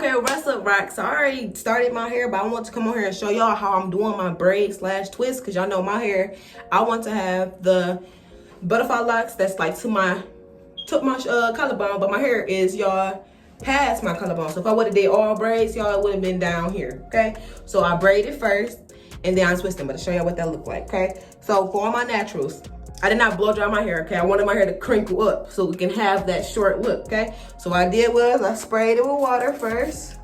Okay, what's up, Rox? I already started my hair, but I want to come on here and show y'all how I'm doing my braid slash twist, because y'all know my hair, I want to have the butterfly locks that's like to my collarbone, but my hair is, y'all, past my collarbone. So if I would have did all braids, y'all, it would have been down here, okay? So I braided first, and then I twisted, but to show y'all what that looked like, okay? So for all my naturals, I did not blow dry my hair, okay? I wanted my hair to crinkle up so we can have that short look, okay? So what I did was I sprayed it with water first.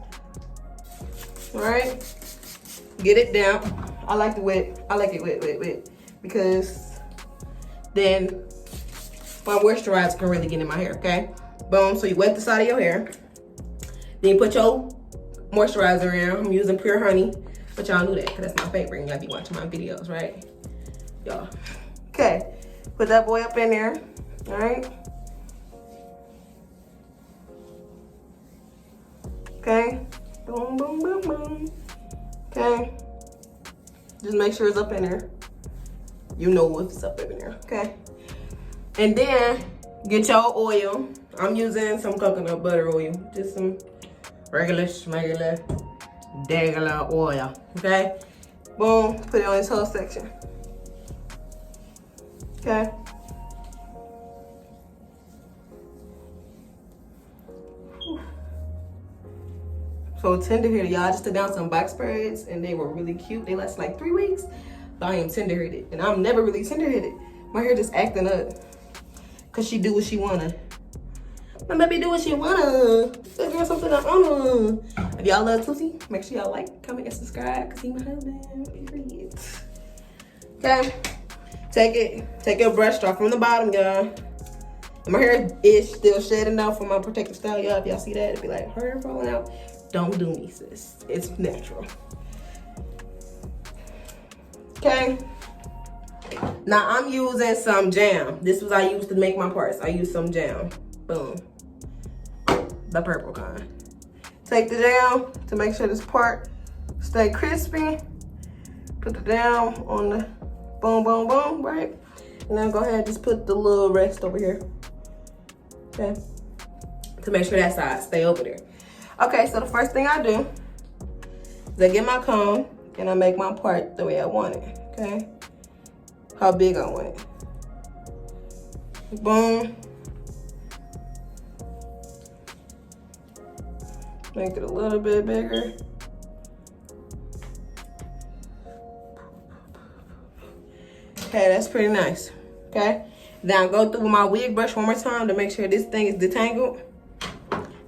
All right? Get it down. I like it wet, because then my moisturizer can really get in my hair, okay? Boom, so you wet the side of your hair. Then you put your moisturizer in. I'm using Pure Honey, but y'all knew that, because that's my favorite, and y'all be watching my videos, right? Y'all. Okay. Put that boy up in there, all right? Okay, boom, boom, boom, boom. Okay, just make sure it's up in there. You know if it's up in there, okay? And then get your oil. I'm using some coconut butter oil, just some regular oil, okay? Boom, put it on this whole section. Okay. So tender hair, y'all. I just took down some box braids and they were really cute. They last like 3 weeks. But I am tender headed, and I'm never really tender headed. My hair just acting up, cause she do what she wanna. My baby do what she wanna. That girl something I wanna. If y'all love Tusi, make sure y'all like, comment, and subscribe, cause he my husband. Period. Okay. Take your brush, start from the bottom, y'all. My hair is still shedding out from my protective style, y'all. If y'all see that, it'd be like, her hair falling out. Don't do me, sis. It's natural. Okay. Now I'm using some jam. This was I used to make my parts. I used some jam. Boom. The purple kind. Take the jam to make sure this part stay crispy. Put the jam on the boom, boom, boom, right? And then go ahead and just put the little rest over here, okay? To make sure that side stay over there. Okay, so the first thing I do is I get my comb and I make my part the way I want it, okay? How big I want it. Boom. Make it a little bit bigger. Okay, that's pretty nice, okay? Then I go through with my wig brush one more time to make sure this thing is detangled.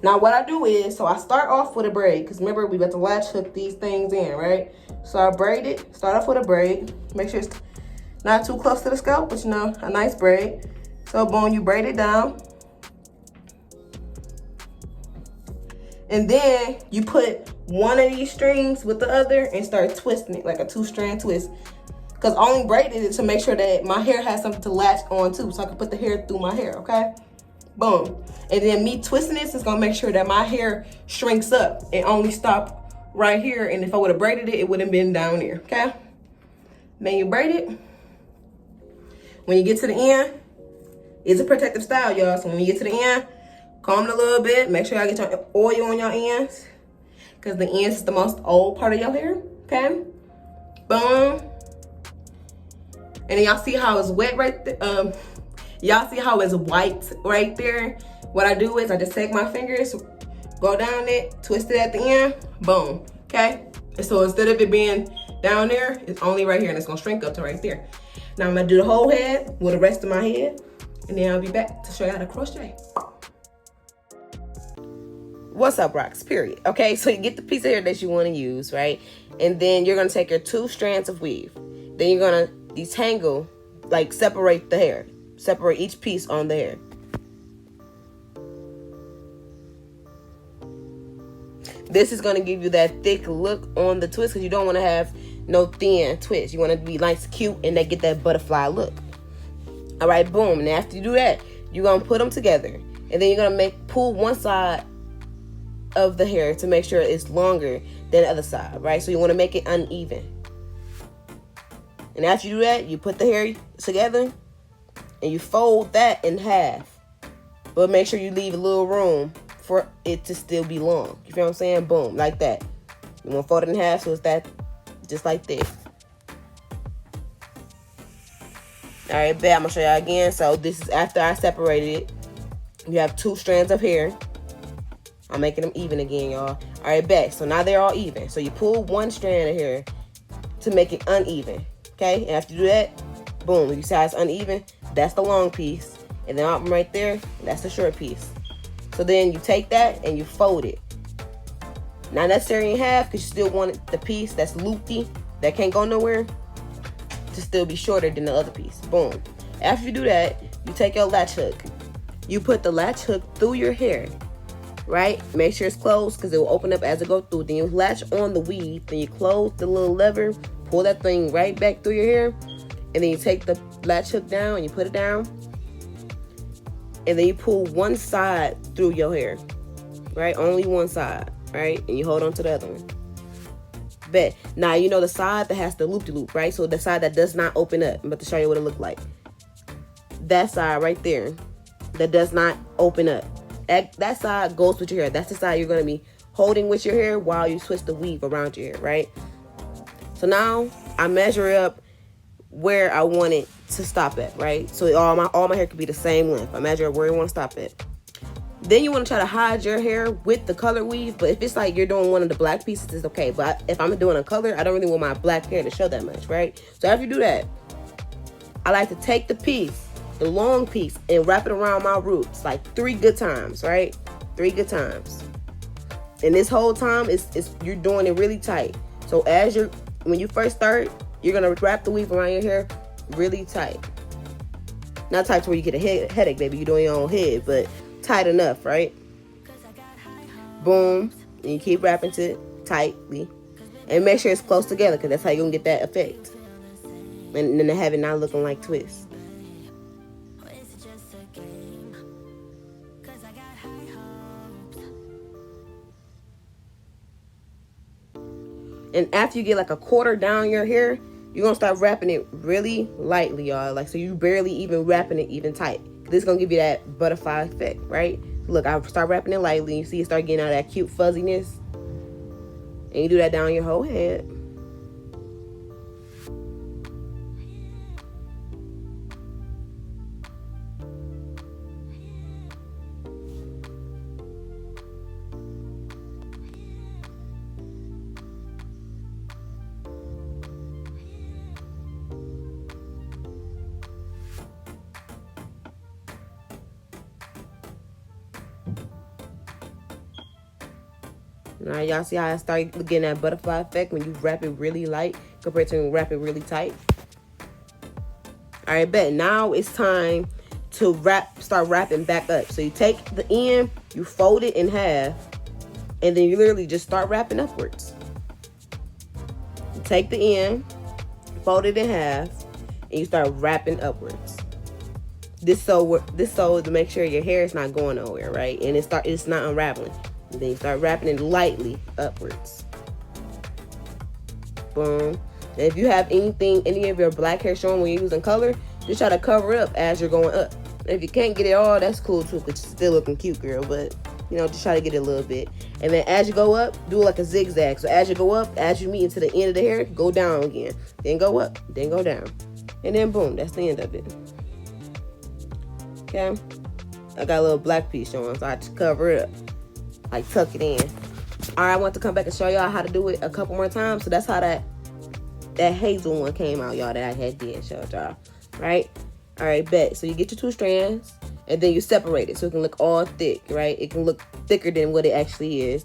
Now what I do is, so I start off with a braid, because remember we got to latch hook these things in, right? So I braid it, start off with a braid, make sure it's not too close to the scalp, but you know, a nice braid. So boom, you braid it down. And then you put one of these strings with the other and start twisting it like a 2-strand twist. Because I only braided it to make sure that my hair has something to latch on to, so I can put the hair through my hair, okay? Boom. And then me twisting this is gonna make sure that my hair shrinks up and only stop right here. And if I would have braided it, it would have been down here, okay? Then you braid it. When you get to the end, it's a protective style, y'all. So when you get to the end, comb it a little bit. Make sure y'all get your oil on your ends, because the ends is the most old part of your hair, okay? Boom. And then y'all see how it's wet right there? Y'all see how it's white right there? What I do is I just take my fingers, go down it, twist it at the end, boom, okay? And so instead of it being down there, it's only right here, and it's gonna shrink up to right there. Now I'm gonna do the whole head with the rest of my head, and then I'll be back to show you how to crochet. What's up, Rox? Period. Okay, so you get the piece of hair that you wanna use, right? And then you're gonna take your 2 strands of weave. Then you're gonna detangle, like separate the hair. Separate each piece on the hair. This is gonna give you that thick look on the twist, because you don't wanna have no thin twist. You wanna be nice, cute, and they get that butterfly look. All right, boom. And after you do that, you're gonna put them together. And then you're gonna pull one side of the hair to make sure it's longer than the other side, right? So you wanna make it uneven. And after you do that, you put the hair together and you fold that in half. But make sure you leave a little room for it to still be long. You feel what I'm saying? Boom, like that. You want to fold it in half, so it's that, just like this. All right, bet. I'm gonna show y'all again. So this is after I separated it. You have 2 strands of hair. I'm making them even again, y'all. All right, bet. So now they're all even. So you pull 1 strand of hair to make it uneven. Okay, and after you do that, boom. You see how it's uneven? That's the long piece. And then up right there, that's the short piece. So then you take that and you fold it. Not necessarily in half, because you still want the piece that's loopy, that can't go nowhere, to still be shorter than the other piece. Boom. After you do that, you take your latch hook. You put the latch hook through your hair, right? Make sure it's closed, because it will open up as it goes through. Then you latch on the weave. Then you close the little lever, pull that thing right back through your hair, and then you take the latch hook down and you put it down. And then you pull one side through your hair, right? Only one side, right? And you hold on to the other one. Bet. Now, you know the side that has the loop-de-loop, right? So the side that does not open up. I'm about to show you what it looks like. That side right there that does not open up. That side goes with your hair. That's the side you're going to be holding with your hair while you twist the weave around your hair, right? So now I measure up where I want it to stop at, right? So all my hair could be the same length. I measure where you want to stop at. Then you want to try to hide your hair with the color weave. But if it's like you're doing one of the black pieces, it's okay. But if I'm doing a color, I don't really want my black hair to show that much, right? So after you do that, I like to take the piece, the long piece, and wrap it around my roots like 3 good times, right? 3 good times. And this whole time you're doing it really tight. So when you first start, you're gonna wrap the weave around your hair really tight. Not tight to where you get a headache, baby. You're doing your own head, but tight enough, right? Boom. And you keep wrapping it tightly. And make sure it's close together, because that's how you're gonna get that effect. And then have it not looking like twists. And after you get like a quarter down your hair, you're going to start wrapping it really lightly, y'all. Like, so you barely even wrapping it even tight. This is going to give you that butterfly effect, right? Look, I start wrapping it lightly. You see it start getting out of that cute fuzziness. And you do that down your whole head. Now, y'all see how I start getting that butterfly effect when you wrap it really light compared to when you wrap it really tight? All right, bet. Now it's time to start wrapping back up. So you take the end, you fold it in half, and then you literally just start wrapping upwards. You take the end, fold it in half, and you start wrapping upwards. This so to make sure your hair is not going nowhere, right? And it's not unraveling. And then you start wrapping it lightly upwards. Boom. And if you have any of your black hair showing when you're using color, just try to cover it up as you're going up. If you can't get it all, that's cool too, because you're still looking cute, girl. But, you know, just try to get it a little bit. And then as you go up, do like a zigzag. So as you go up, as you meet into the end of the hair, go down again. Then go up, then go down. And then boom, that's the end of it. Okay? I got a little black piece showing, so I just cover it up. Like tuck it in. All right, I want to come back and show y'all how to do it a couple more times. So that's how that hazel one came out, y'all, that I had showed y'all. Right? All right, bet. So you get your 2 strands and then you separate it so it can look all thick, right? It can look thicker than what it actually is.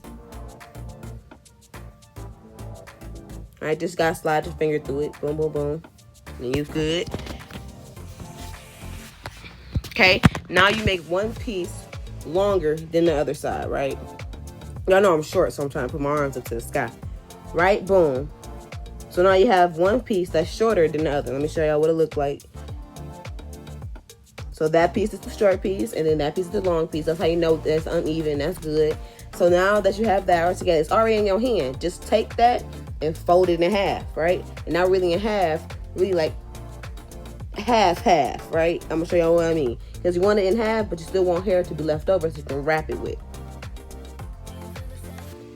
All right, just gotta slide your finger through it. Boom, boom, boom. And you good. Okay, now you make one piece longer than the other side, right? Y'all know I'm short, so I'm trying to put my arms up to the sky. Right? Boom. So now you have one piece that's shorter than the other. Let me show y'all what it looks like. So that piece is the short piece, and then that piece is the long piece. That's how you know that's uneven. That's good. So now that you have that all together, it's already in your hand. Just take that and fold it in half, right? And not really in half, really like half, right? I'm gonna show y'all what I mean. Because you want it in half, but you still want hair to be left over so you can wrap it with.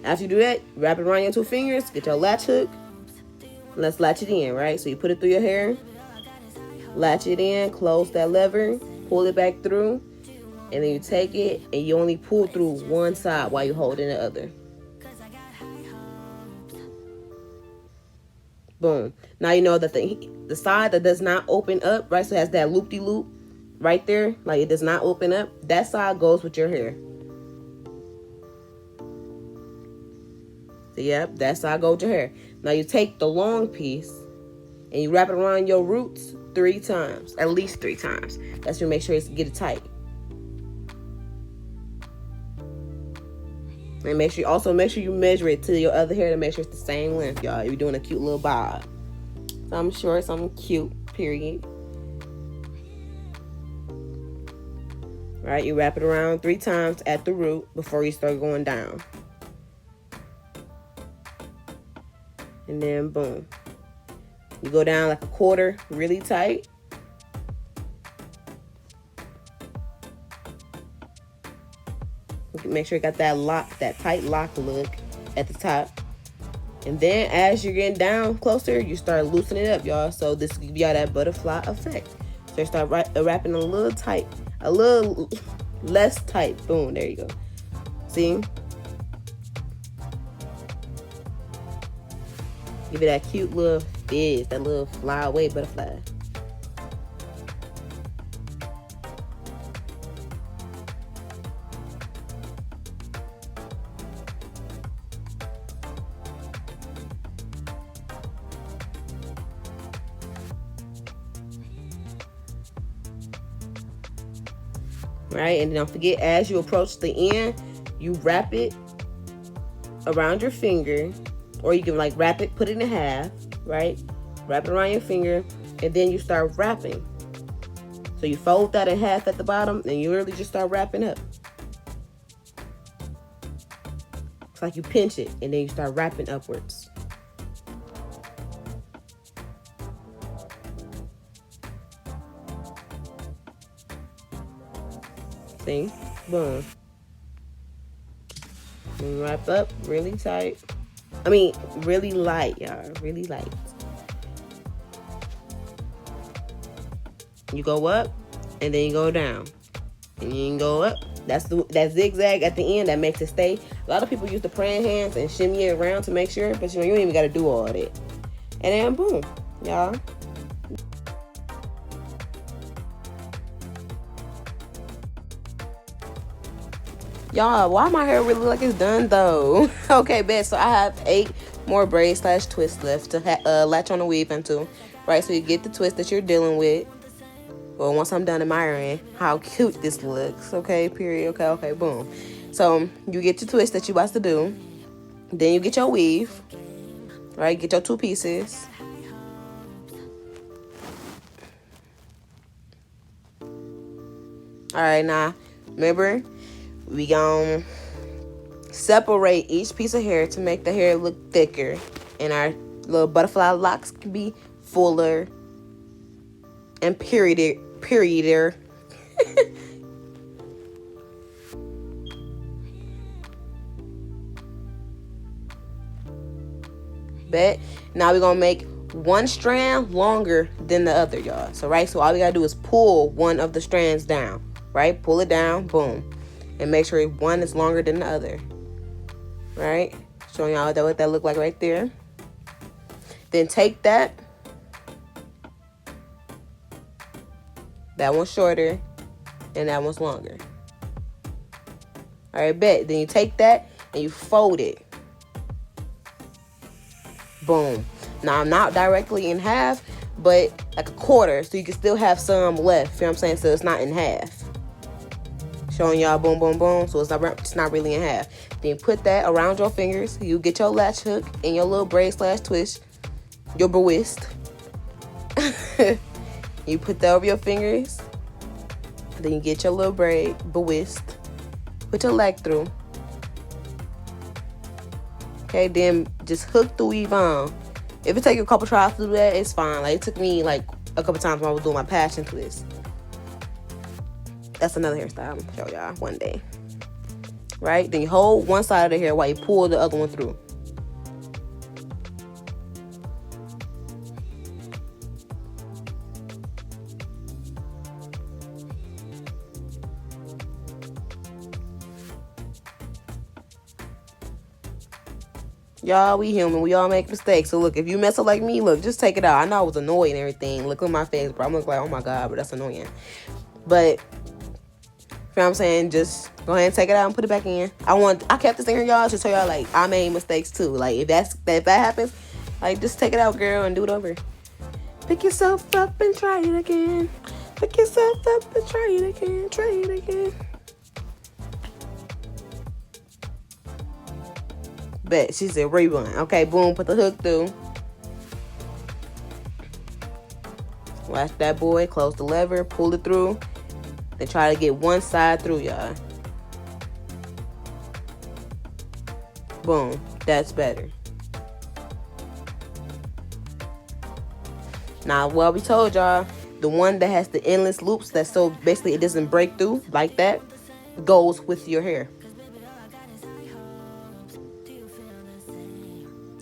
After you do that, wrap it around your 2 fingers, get your latch hook. Let's latch it in, right? So you put it through your hair, latch it in, close that lever, pull it back through, and then you take it and you only pull through one side while you're holding the other. Boom. Now you know that the side that does not open up, right? So it has that loop-de-loop right there, like it does not open up. That side goes with your hair. So yep, that side goes with your hair. Now you take the long piece and you wrap it around your roots 3 times, at least 3 times. That's to make sure it's get it tight. And make sure you measure it to your other hair to make sure it's the same length, y'all. If you're doing a cute little bob. Something short, something cute, period. Right, you wrap it around 3 times at the root before you start going down. And then boom. You go down like a quarter, really tight. Make sure you got that lock, that tight lock look at the top. And then as you're getting down closer, you start loosening it up, y'all. So this gives y'all that butterfly effect. So you start wrapping a little tight, a little less tight. Boom, there you go. See? Give it that cute little fizz, that little fly away butterfly. Right, and don't forget, as you approach the end, you wrap it around your finger, or you can like wrap it, put it in half, right? Wrap it around your finger, and then you start wrapping. So you fold that in half at the bottom, and you literally just start wrapping up. It's like you pinch it, and then you start wrapping upwards. See? Boom. And wrap up really tight. I mean, really light, y'all. Really light. You go up, and then you go down. And you can go up. That's that zigzag at the end that makes it stay. A lot of people use the praying hands and shimmy it around to make sure, but you know, you ain't even got to do all that. And then boom, y'all. Y'all, why my hair really look like it's done though? Okay, bet. So I have 8 more braids / twists left to latch on the weave into. Right, so you get the twist that you're dealing with. Well, once I'm done admiring how cute this looks. Okay, period. Okay, boom. So you get your twist that you about to do. Then you get your weave. Right, get your 2 pieces. All right, now remember, we gonna separate each piece of hair to make the hair look thicker, and our little butterfly locks can be fuller and periodier. Bet. Now we're gonna make one strand longer than the other, y'all. So right, so all we gotta do is pull one of the strands down. Right, pull it down, boom. And make sure one is longer than the other. Right? Showing y'all what that look like right there. Then take that. That one's shorter. And that one's longer. Alright, bet. Then you take that and you fold it. Boom. Now I'm not directly in half, but like a quarter. So you can still have some left. You know what I'm saying? So it's not in half. Showing y'all boom, boom, boom. So it's not really in half. Then put that around your fingers. You get your latch hook and your little braid / twist. Your twist. You put that over your fingers. Then you get your little braid, twist. Put your leg through. Okay, then just hook the weave on. If it takes you a couple tries to do that, it's fine. Like it took me like a couple times when I was doing my passion twist. That's another hairstyle I'm gonna show y'all one day. right? Then you hold one side of the hair while you pull the other one through. Y'all, we human. We all make mistakes. So, look, if you mess up like me, look, just take it out. I know I was annoyed and everything. Look at my face, bro. I'm like, oh, my God, but that's annoying. But, you know what I'm saying? Just go ahead and take it out and put it back in. I kept this in here, y'all, to tell y'all, like, I made mistakes, too. Like, if that happens, like, just take it out, girl, and do it over. Pick yourself up and try it again. Pick yourself up and try it again. Try it again. Bet. She said rerun. Okay, boom, put the hook through. Watch that boy. Close the lever. Pull it through. Then try to get one side through, y'all. Boom. That's better. Now, what we told y'all, the one that has the endless loops, that so basically it doesn't break through like that, goes with your hair.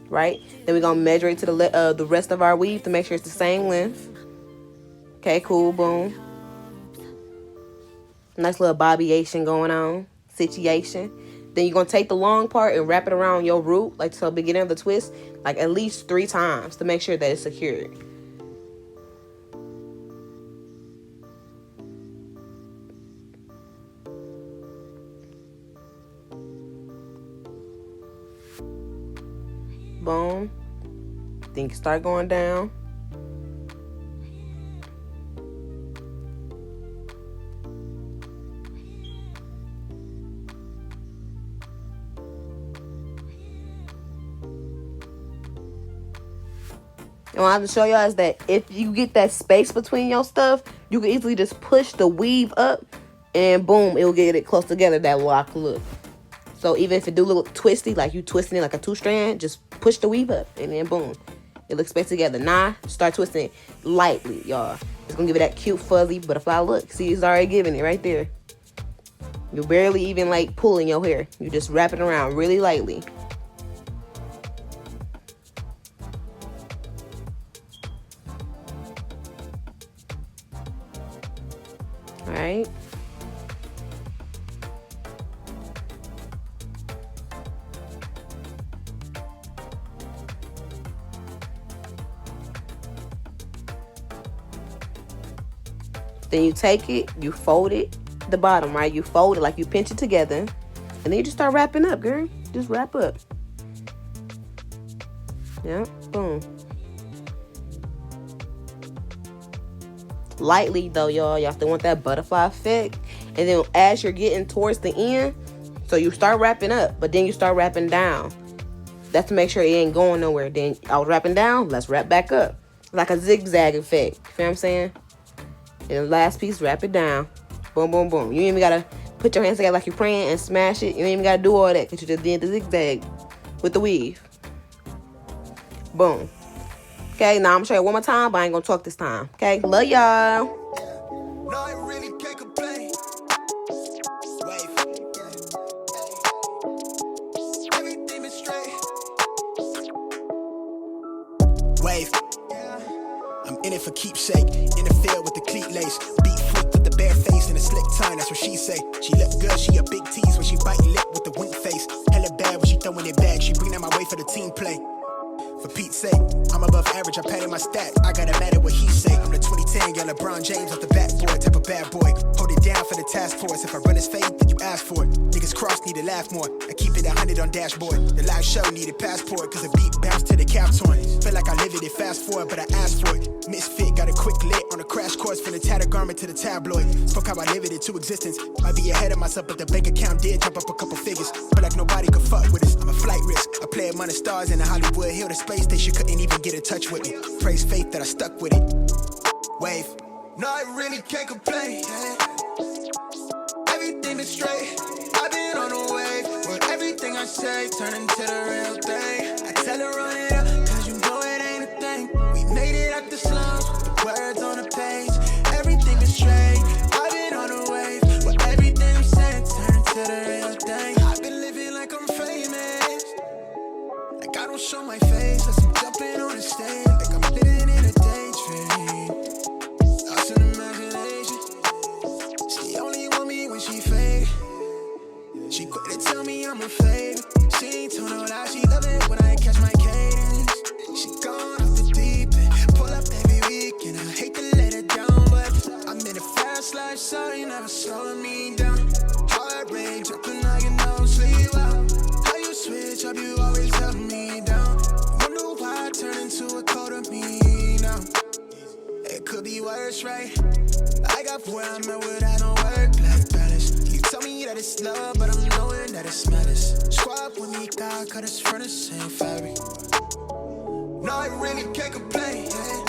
Right? Then we're going to measure it to the rest of our weave to make sure it's the same length. Okay, cool, boom. Nice little bobbyation going on. Situation. Then you're going to take the long part and wrap it around your root, like to the beginning of the twist, like at least 3 times to make sure that it's secured. Boom. Then you start going down. And what I have to show y'all is that if you get that space between your stuff, you can easily just push the weave up and boom, it will get it close together, that lock look. So even if it do look twisty, like you twisting it like a 2-strand, just push the weave up and then boom, it looks spaced together. Now, start twisting it lightly, y'all. It's gonna give it that cute fuzzy butterfly look. See, it's already giving it right there. You're barely even like pulling your hair. You just wrap it around really lightly. All right. Then you take it, you fold it, the bottom, right? You fold it like you pinch it together. And then you just start wrapping up, girl. Just wrap up. Yeah, boom. Lightly, though, y'all. Y'all still want that butterfly effect. And then as you're getting towards the end, so you start wrapping up, but then you start wrapping down. That's to make sure it ain't going nowhere. Then I was wrapping down, let's wrap back up. Like a zigzag effect. You feel what I'm saying? And the last piece, wrap it down. Boom, boom, boom. You ain't even gotta put your hands together like you're praying and smash it. You ain't even gotta do all that because you just did the zigzag with the weave. Boom. Okay, now I'm gonna show you one more time, but I ain't gonna talk this time. Okay, love y'all. No, I really can't complain. Wave. Everything is straight. Wave. I'm in it for keepsake. In the field with the cleat lace. Beat freak with the bare face and a slick tongue. That's what she say. She look good, she a big tease when she bite lip with the wink face. Hella bad when she throwing it back. She bring that my way for the team play. For Pete's sake, I'm above average, I padded my stats. I gotta matter what he say. I'm the 2010 young LeBron James off the backboard, type of bad boy. Hold it down for the task force. If I run his fade, then you ask for it. Niggas cross need to laugh more. I keep it 100 on dashboard. The live show needed passport, cause the beat bounced to the cap torn. Feel like I live it, fast forward, but I asked for it. Misfit, got a quick lit on a crash course from the tattered garment to the tabloid. Spoke how I live it into existence. Might be ahead of myself, but the bank account did jump up a couple figures. But like nobody could fuck with us. I'm a flight risk. I play among the stars in the Hollywood Hill. The space station couldn't even get in touch with me. Praise faith that I stuck with it. Wave. No, I really can't complain. Everything is straight. I've been on a wave. Where everything I say turn into the real thing. I tell her run it up, cause you know it ain't a thing. We made it out the slums, the words on the page. Everything is straight. I've been on a wave. Where everything I'm saying turn into the real thing. slowing me down. Heart rate dropping like you don't sleep well. How you switch up, you always help me down. Wonder why I turn into a cold of me now. It could be worse, right? I got where I'm at without no work-life balance. You tell me that it's love, but I'm knowing that it's madness. Squad with me, God, cut us from the same fabric. No, I really can't complain, yeah.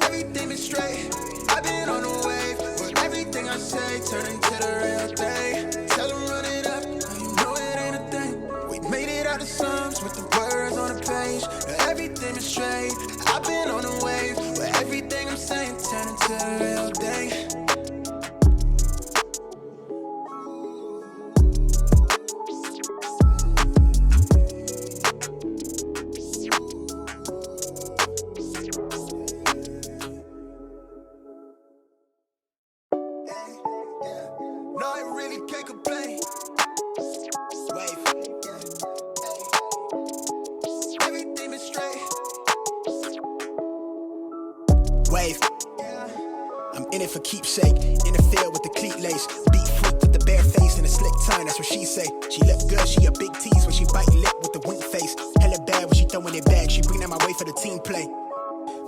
Everything is straight. I've been on the wave, but everything I say turn into the real thing. Tell them run it up, now you know it ain't a thing. We made it out of Psalms with the words on the page. Now everything is straight. I've been on the wave, but everything I'm saying turn into the real thing. No, I really can't complain. Wave. Everything is straight. Wave. I'm in it for keepsake. In the field with the cleat lace. Beat fruit with the bare face and a slick tongue, that's what she say. She look good, she a big tease when she bite lip with the wink face. Hella bad when she throwing it back. She bring that my way for the team play.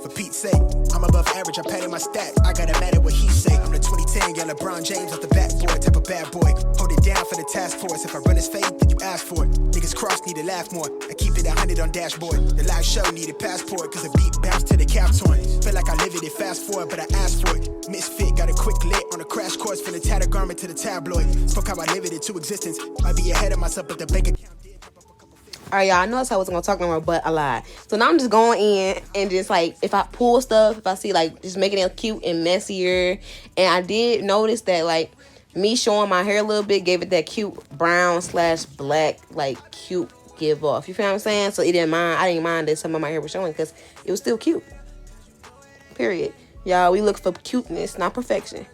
For Pete's sake, I'm above average, I padded my stats. I gotta matter what he say. I'm the 2010 young LeBron James off the backboard, type of bad boy. Hold it down for the task force. If I run his fade, then you ask for it. Niggas cross need to laugh more. I keep it 100 on dashboard. The live show needed passport, cause the beat bounced to the cap torn. Feel like I live it, fast forward, but I asked for it. Misfit, got a quick lit on a crash course from the tattered garment to the tabloid. Fuck how I live it into existence. Might be ahead of myself, but the bank account. Alright, y'all, I know I wasn't gonna talk no more, but I lied. So now I'm just going in and just like, if I pull stuff, if I see like just making it cute and messier. And I did notice that like me showing my hair a little bit gave it that cute brown / black, like cute give off. You feel what I'm saying? So I didn't mind that some of my hair was showing because it was still cute. Period. Y'all, we look for cuteness, not perfection.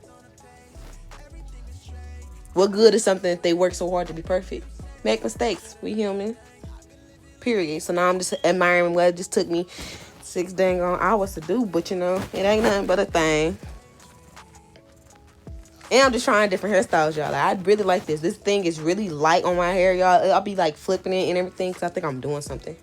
What good is something if they work so hard to be perfect? Make mistakes. We human. Period. So now I'm just admiring what it just took me 6 dang on hours to do, but you know, it ain't nothing but a thing. And I'm just trying different hairstyles, y'all. Like, I really like this. This thing is really light on my hair, y'all. I'll be like flipping it and everything because I think I'm doing something.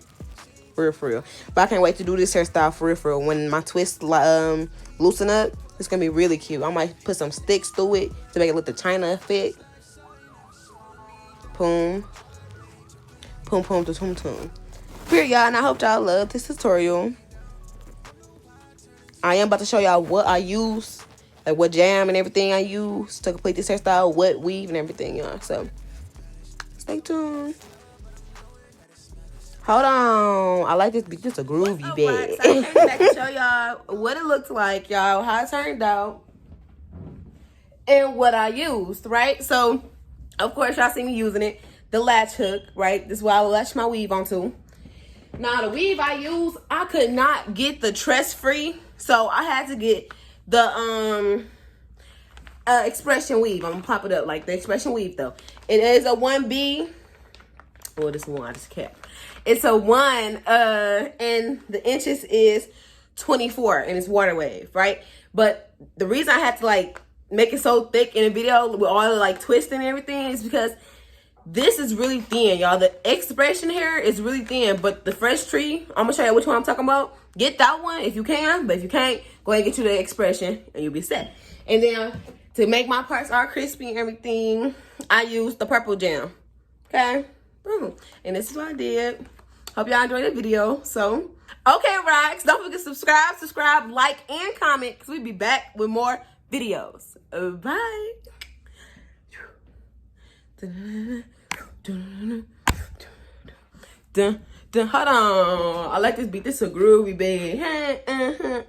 For real. But I can't wait to do this hairstyle for real. When my twists loosen up, it's gonna be really cute. I might put some sticks through it to make it look the China effect. Boom. Boom, boom, to tum, tum. Period, y'all, and I hope y'all love this tutorial. I am about to show y'all what I use, like what jam and everything I use to complete this hairstyle, what weave and everything, y'all. So, stay tuned. Hold on. I like this beat. Just a groovy bed. So I came back to show y'all what it looks like, y'all, how it turned out, and what I used, right? So, of course, y'all see me using it. The latch hook, right? This is what I latch my weave onto. Now, the weave I use, I could not get the tress free. So, I had to get the expression weave. I'm going to pop it up like the expression weave, though. It is a 1B. Oh, this one I just kept. It's a 1, and the inches is 24, and it's water wave, right? But the reason I had to, like, make it so thick in a video with all the, like, twisting and everything is because this is really thin, y'all. The expression hair is really thin, but the fresh tree, I'm gonna show you which one I'm talking about. Get that one if you can, but if you can't, go ahead and get you the expression and you'll be set. And then to make my parts all crispy and everything, I used the purple jam. Okay, boom. And this is what I did. Hope y'all enjoyed the video. So, okay, Rocks, don't forget to subscribe, like, and comment, because we'll be back with more videos. Bye. Hold on. I like this beat. This is a groovy bed.